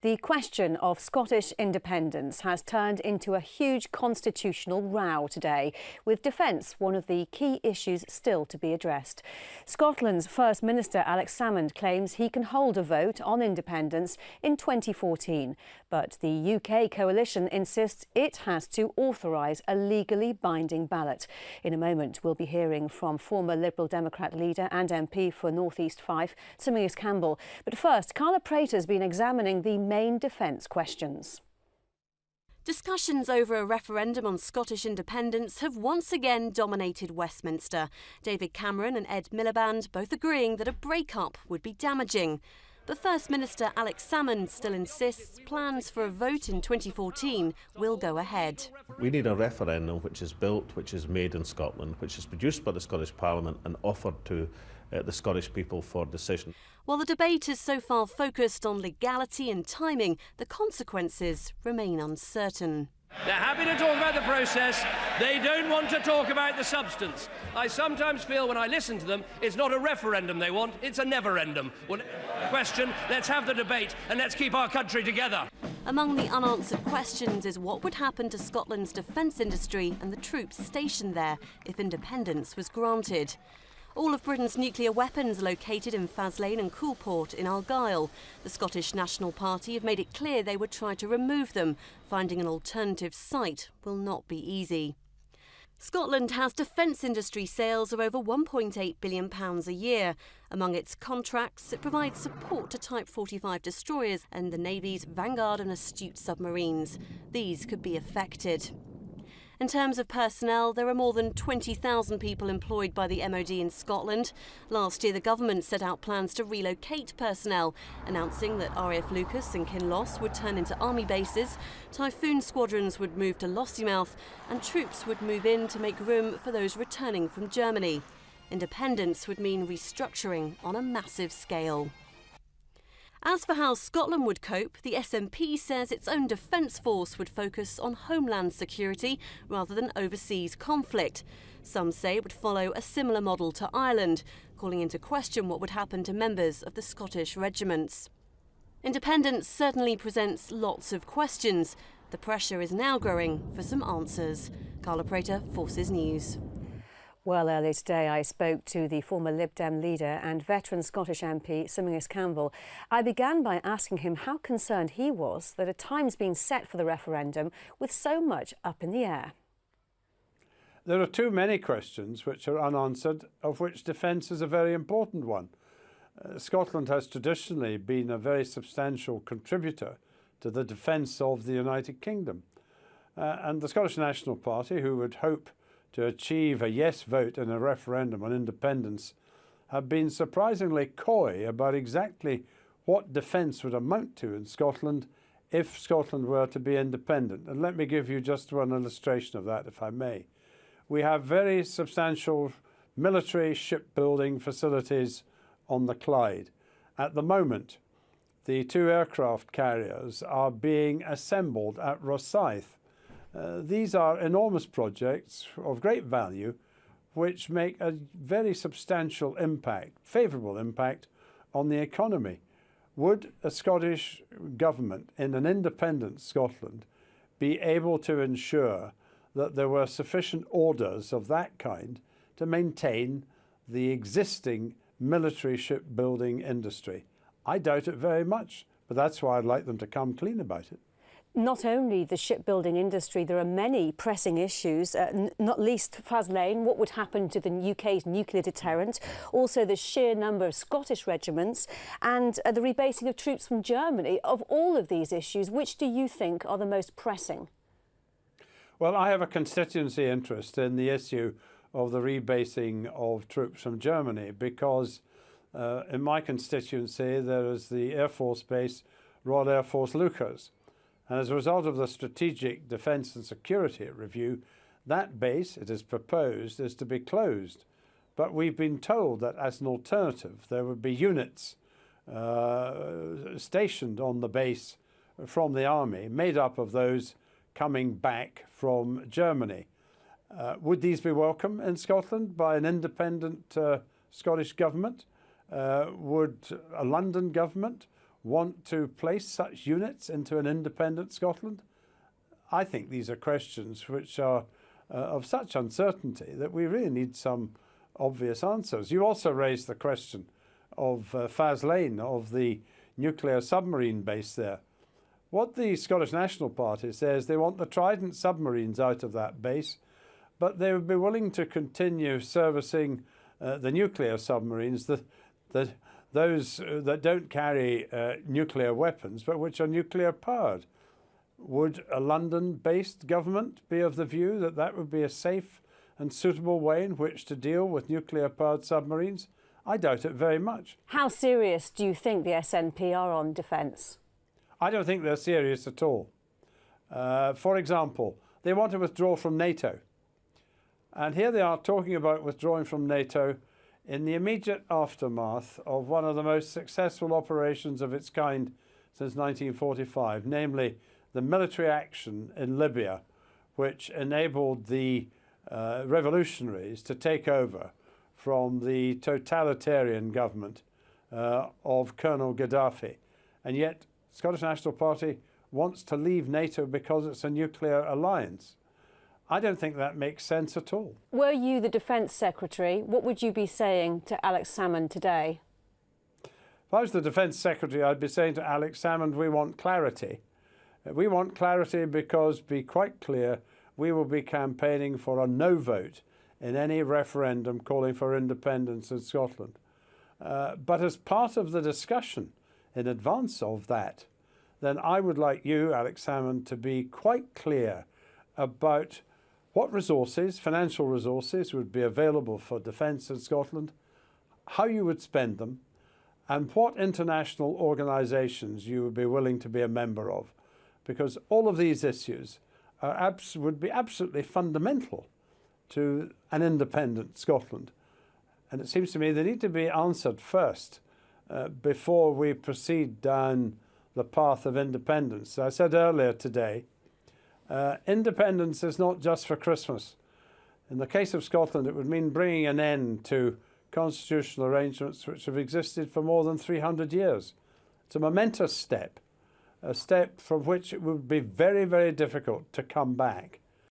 The question of Scottish independence has turned into a huge constitutional row today, with defence one of the key issues still to be addressed. Scotland's First Minister Alex Salmond claims he can hold a vote on independence in 2014, but the UK coalition insists it has to authorise a legally binding ballot. In a moment, we'll be hearing from former Liberal Democrat leader and MP for North East Fife, Sir Menzies Campbell. But first, Carla Prater's been examining the main defence questions. Discussions over a referendum on Scottish independence have once again dominated Westminster. David Cameron and Ed Miliband both agreeing that a break-up would be damaging. But First Minister Alex Salmond still insists plans for a vote in 2014 will go ahead. We need a referendum which is built, which is made in Scotland, which is produced by the Scottish Parliament and offered to the Scottish people for decision. While the debate is so far focused on legality and timing, the consequences remain uncertain. They're happy to talk about the process. They don't want to talk about the substance. I sometimes feel when I listen to them, it's not a referendum they want, it's a never-endum. Well, question, let's have the debate and let's keep our country together. Among the unanswered questions is what would happen to Scotland's defence industry and the troops stationed there if independence was granted. All of Britain's nuclear weapons are located in Faslane and Coulport in Argyll. The Scottish National Party have made it clear they would try to remove them. Finding an alternative site will not be easy. Scotland has defence industry sales of over £1.8 billion a year. Among its contracts, it provides support to Type 45 destroyers and the Navy's Vanguard and Astute submarines. These could be affected. In terms of personnel, there are more than 20,000 people employed by the MOD in Scotland. Last year, the government set out plans to relocate personnel, announcing that RAF Leuchars and Kinloss would turn into army bases, Typhoon squadrons would move to Lossiemouth, and troops would move in to make room for those returning from Germany. Independence would mean restructuring on a massive scale. As for how Scotland would cope, the SNP says its own defence force would focus on homeland security rather than overseas conflict. Some say it would follow a similar model to Ireland, calling into question what would happen to members of the Scottish regiments. Independence certainly presents lots of questions. The pressure is now growing for some answers. Carla Prater, Forces News. Well, earlier today I spoke to the former Lib Dem Leader and veteran Scottish MP Sir Menzies Campbell. I began by asking him how concerned he was that a time's been set for the referendum with so much up in the air. There are too many questions which are unanswered, of which defence is a very important one. Scotland has traditionally been a very substantial contributor to the defence of the United Kingdom. And the Scottish National Party, who would hope to achieve a yes vote in a referendum on independence, have been surprisingly coy about exactly what defence would amount to in Scotland if Scotland were to be independent. And let me give you just one illustration of that, if I may. We have very substantial military shipbuilding facilities on the Clyde. At the moment, the 2 aircraft carriers are being assembled at Rosyth. These are enormous projects of great value which make a very substantial impact, favourable impact on the economy. Would a Scottish government in an independent Scotland be able to ensure that there were sufficient orders of that kind to maintain the existing military shipbuilding industry? I doubt it very much, but that's why I'd like them to come clean about it. Not only the shipbuilding industry, there are many pressing issues, not least Faslane, what would happen to the UK's nuclear deterrent, also the sheer number of Scottish regiments and the rebasing of troops from Germany. Of all of these issues, which do you think are the most pressing? Well, I have a constituency interest in the issue of the rebasing of troops from Germany because in my constituency there is the Air Force base, Royal Air Force Leuchars. And as a result of the Strategic Defence and Security Review, that base, it is proposed, is to be closed. But we've been told that as an alternative, there would be units stationed on the base from the army, made up of those coming back from Germany. Would these be welcome in Scotland by an independent Scottish government? Would a London government want to place such units into an independent Scotland? I think these are questions which are of such uncertainty that we really need some obvious answers. You also raised the question of Faslane, of the nuclear submarine base there. What the Scottish National Party says, they want the Trident submarines out of that base, but they would be willing to continue servicing the nuclear submarines, those that don't carry nuclear weapons, but which are nuclear powered. Would a London-based government be of the view that that would be a safe and suitable way in which to deal with nuclear-powered submarines? I doubt it very much. How serious do you think the SNP are on defence? I don't think they're serious at all. For example, they want to withdraw from NATO. And here they are talking about withdrawing from NATO in the immediate aftermath of one of the most successful operations of its kind since 1945, namely the military action in Libya, which enabled the revolutionaries to take over from the totalitarian government of Colonel Gaddafi. And yet, Scottish National Party wants to leave NATO because it's a nuclear alliance. I don't think that makes sense at all. Were you the Defence Secretary, what would you be saying to Alex Salmond today? If I was the Defence Secretary, I'd be saying to Alex Salmond, we want clarity. We want clarity because, be quite clear, we will be campaigning for a no vote in any referendum calling for independence in Scotland. But as part of the discussion in advance of that, then I would like you, Alex Salmond, to be quite clear about what resources, financial resources, would be available for defence in Scotland, how you would spend them, and what international organisations you would be willing to be a member of. Because all of these issues would be absolutely fundamental to an independent Scotland. And it seems to me they need to be answered first before we proceed down the path of independence. I said earlier today, independence is not just for Christmas. In the case of Scotland, it would mean bringing an end to constitutional arrangements which have existed for more than 300 years. It's a momentous step, a step from which it would be very, very difficult to come back.